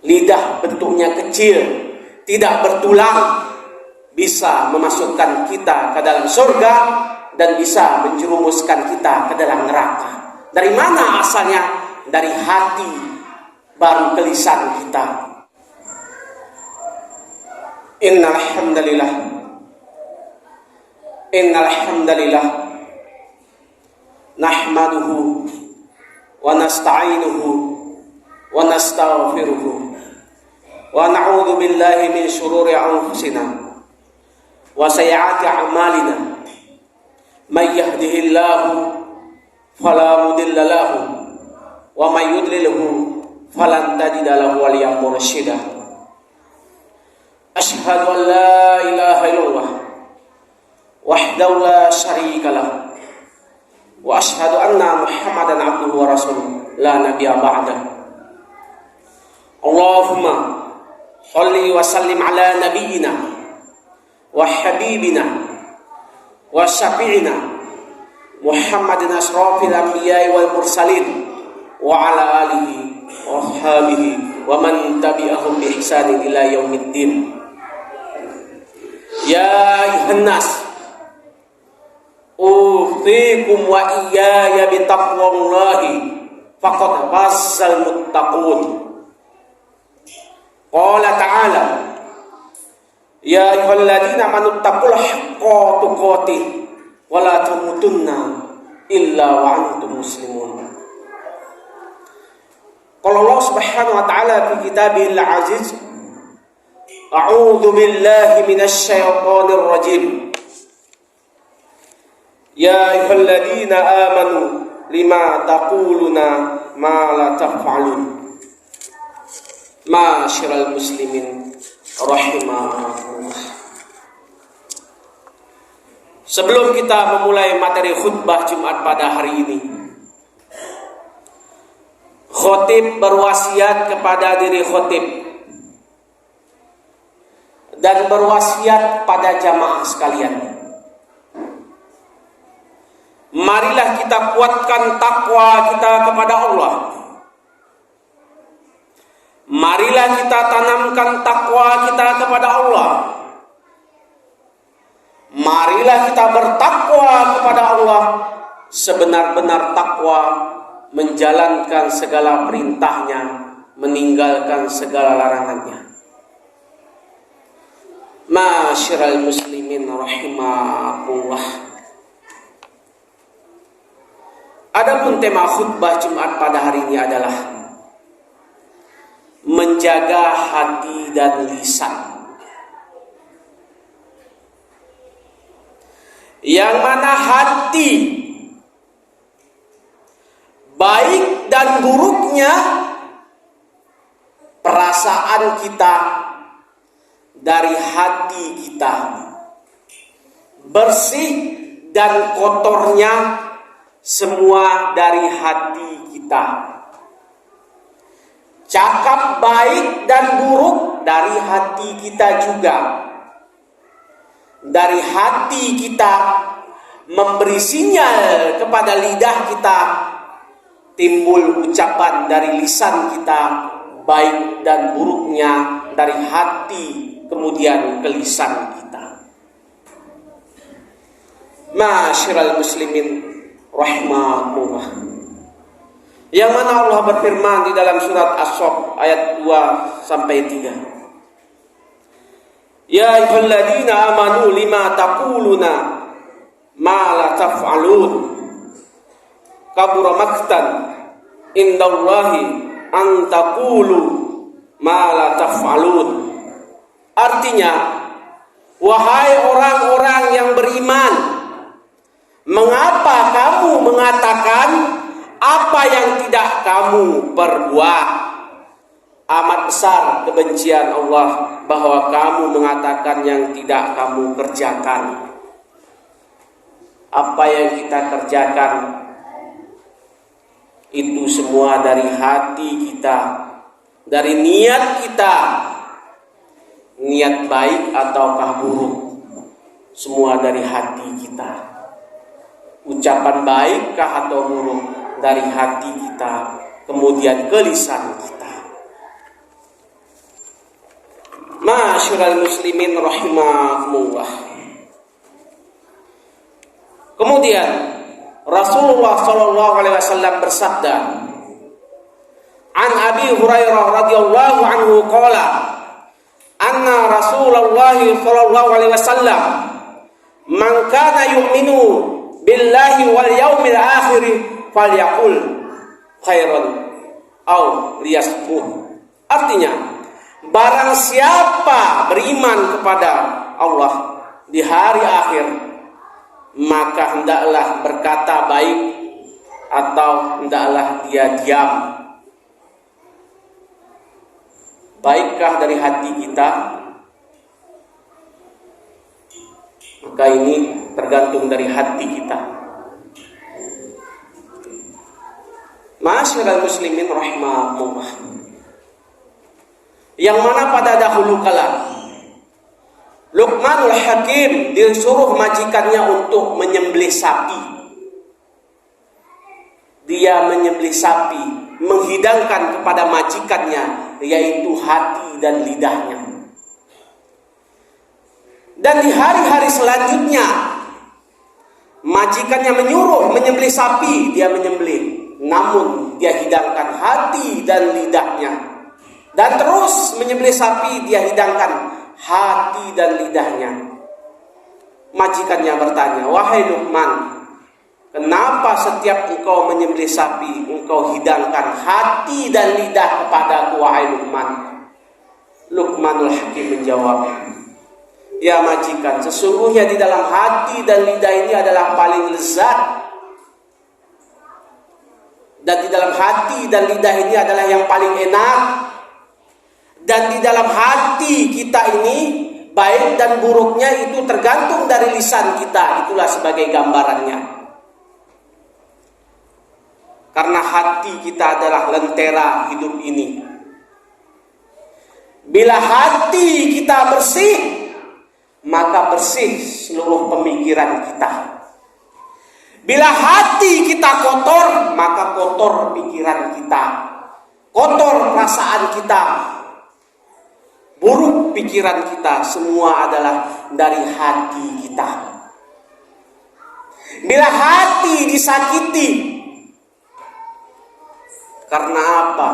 lidah bentuknya kecil, tidak bertulang, bisa memasukkan kita ke dalam surga dan bisa menjerumuskan kita ke dalam neraka. Dari mana asalnya? Dari hati, baru ke lisan kita. Innal hamdalillah nahmaduhu wa nasta'inuhu wa nastaghfiruhu wa na'udzu billahi min shururi anfusina wa sayyiati a'malina. May yahdihillahu fala mudilla lahu wa may yudlilhu falan tajida lahu waliyyan mursyida. Asyhadu an la ilaha illallah wahdahu la syarika lahu wa asyhadu anna Muhammadan abduhu wa rasuluh la nabiyya ba'dah. Allahumma shalli wa sallim ala nabiyyina wa habibina wa syafi'ina Muhammadin asrafil anbiya'i wal mursalin wa ala alihi wa ashabihi wa man tabi'ahum bi ihsanin ila yaumiddin. Ya ayuhan nas, usikum wa iyaya bi taqwallahi faqad fazzal muttaqun. Qala ta'ala, ya ayyuhalladzina amanu taqullaha haqqa tuqatih wa la tamutunna illa wa antum muslimun. Qala Allah Subhanahu wa ta'ala fi kitabihil aziz, a'udzu billahi minasy syaithanir rajim. Ya ayyuhalladzina amanu lima taquluna ma la taf'alun. Ma'asyiral muslimin rahimakumullah. Sebelum kita memulai materi khutbah Jumat pada hari ini, khotib berwasiat kepada diri khotib dan berwasiat pada jamaah sekalian. Marilah kita kuatkan takwa kita kepada Allah. Marilah kita tanamkan takwa kita kepada Allah. Marilah kita bertakwa kepada Allah sebenar-benar takwa, menjalankan segala perintahnya, meninggalkan segala larangannya. Ma'asyiral muslimin rahimakumullah. Adapun tema khutbah Jumat pada hari ini adalah menjaga hati dan lisan. Yang mana hati, baik dan buruknya perasaan kita dari hati kita, bersih dan kotornya semua dari hati kita. Cakap baik dan buruk dari hati kita juga. Dari hati kita memberi sinyal kepada lidah kita, timbul ucapan dari lisan kita, baik dan buruknya dari hati kemudian ke lisan kita. Ma'asyiral muslimin rahimahumullah. Yang mana Allah berfirman di dalam surat As-Saff ayat 2 sampai 3. Ya ayyuhalladzina amanu lima taquluna ma la taf'alun. Kabura maqtan indallahi an taqulu ma la taf'alun. Artinya, wahai orang-orang yang beriman, mengapa kamu mengatakan apa yang tidak kamu perbuat? Amat besar kebencian Allah bahwa kamu mengatakan yang tidak kamu kerjakan. Apa yang kita kerjakan itu semua dari hati kita, dari niat kita. Niat baik ataukah buruk, semua dari hati kita. Ucapan baikkah atau buruk, dari hati kita, kemudian ke lisan kita. Ma'asyiral muslimin rahimakumullah. Kemudian Rasulullah sallallahu alaihi wasallam bersabda, An Abi Hurairah radhiyallahu anhu qala, anna Rasulullah sallallahu alaihi wasallam, man kana yu'minu billahi wal yaumil akhir falyaqul khairan aw liyasmut. Artinya, barang siapa beriman kepada Allah di hari akhir, maka hendaklah berkata baik atau hendaklah dia diam. Baikkah dari hati kita? Maka ini tergantung dari hati kita. Ma'asyiral muslimin rahimahumullah. Yang mana pada dahulu kala Luqmanul Hakim disuruh majikannya untuk menyembelih sapi. Dia menyembelih sapi, menghidangkan kepada majikannya, yaitu hati dan lidahnya. Dan di hari-hari selanjutnya, majikannya menyuruh menyembelih sapi, dia menyembelih, namun dia hidangkan hati dan lidahnya. Dan terus menyembelih sapi, dia hidangkan hati dan lidahnya. Majikannya bertanya, wahai Luqman, kenapa setiap engkau menyembelih sapi, engkau hidangkan hati dan lidah kepadaku, wahai Luqman? Luqmanul Hakim menjawab, ya majikan, sesungguhnya di dalam hati dan lidah ini adalah paling lezat. Dan di dalam hati dan lidah ini adalah yang paling enak. Dan di dalam hati kita ini, baik dan buruknya itu tergantung dari lisan kita. Itulah sebagai gambarannya. Karena hati kita adalah lentera hidup ini. Bila hati kita bersih, maka bersih seluruh pemikiran kita. Bila hati kita kotor, maka kotor pikiran kita, kotor perasaan kita, buruk pikiran kita, semua adalah dari hati kita. Bila hati disakiti, karena apa?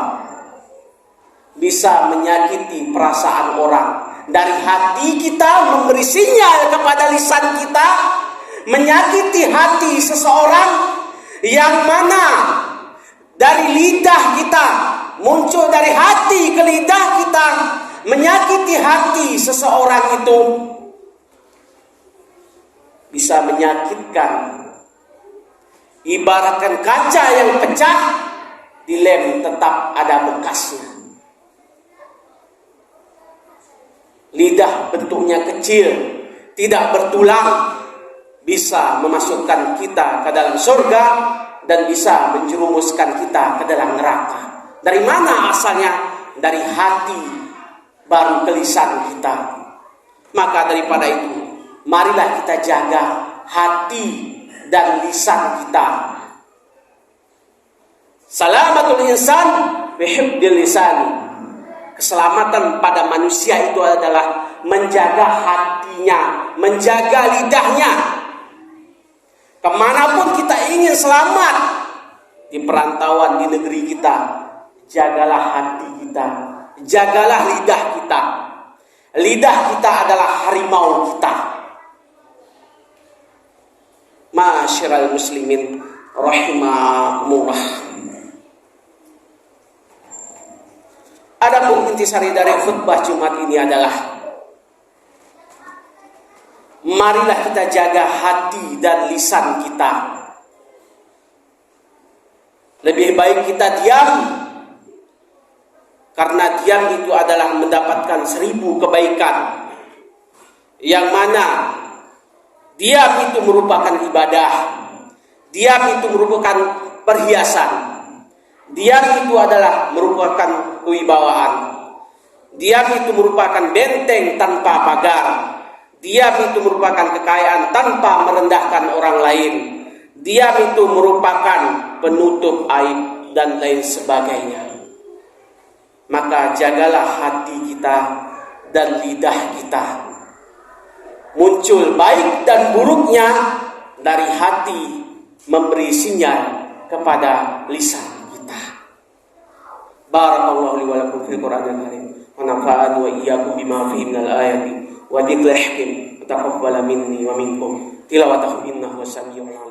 Bisa menyakiti perasaan orang. Dari hati kita memberi sinyal kepada lisan kita, menyakiti hati seseorang, yang mana dari lidah kita, muncul dari hati ke lidah kita, menyakiti hati seseorang itu bisa menyakitkan. Ibaratkan kaca yang pecah, dilem tetap ada bekasnya. Lidah bentuknya kecil, tidak bertulang, bisa memasukkan kita ke dalam surga dan bisa menjerumuskan kita ke dalam neraka. Dari mana asalnya? Dari hati baru ke lisan kita. Maka daripada itu, marilah kita jaga hati dan lisan kita. Salamatul insan bihifdil lisan. Keselamatan pada manusia itu adalah menjaga hatinya, menjaga lidahnya. Kemanapun kita ingin selamat, di perantauan di negeri kita, jagalah hati kita, jagalah lidah kita. Lidah kita adalah harimau kita. Ma'asyiral muslimin rahimahumullah. Adapun intisari dari khutbah Jumat ini adalah, marilah kita jaga hati dan lisan kita. Lebih baik kita diam, karena diam itu adalah mendapatkan 1000 kebaikan. Yang mana diam itu merupakan ibadah, diam itu merupakan perhiasan, diam itu adalah merupakan kewibawaan, diam itu merupakan benteng tanpa pagar, diam itu merupakan kekayaan tanpa merendahkan orang lain, diam itu merupakan penutup aib dan lain sebagainya. Maka jagalah hati kita dan lidah kita. Muncul baik dan buruknya dari hati memberi sinyal kepada lisan kita. Barakallahu li wa lakum fil Qur'anil karim wa nafa'ani wa iyyakum bima fihi minal ayati wa dzikril hakim. Taqabbal minni wa minkum tilawatahu innahu was-sami'ul 'alim.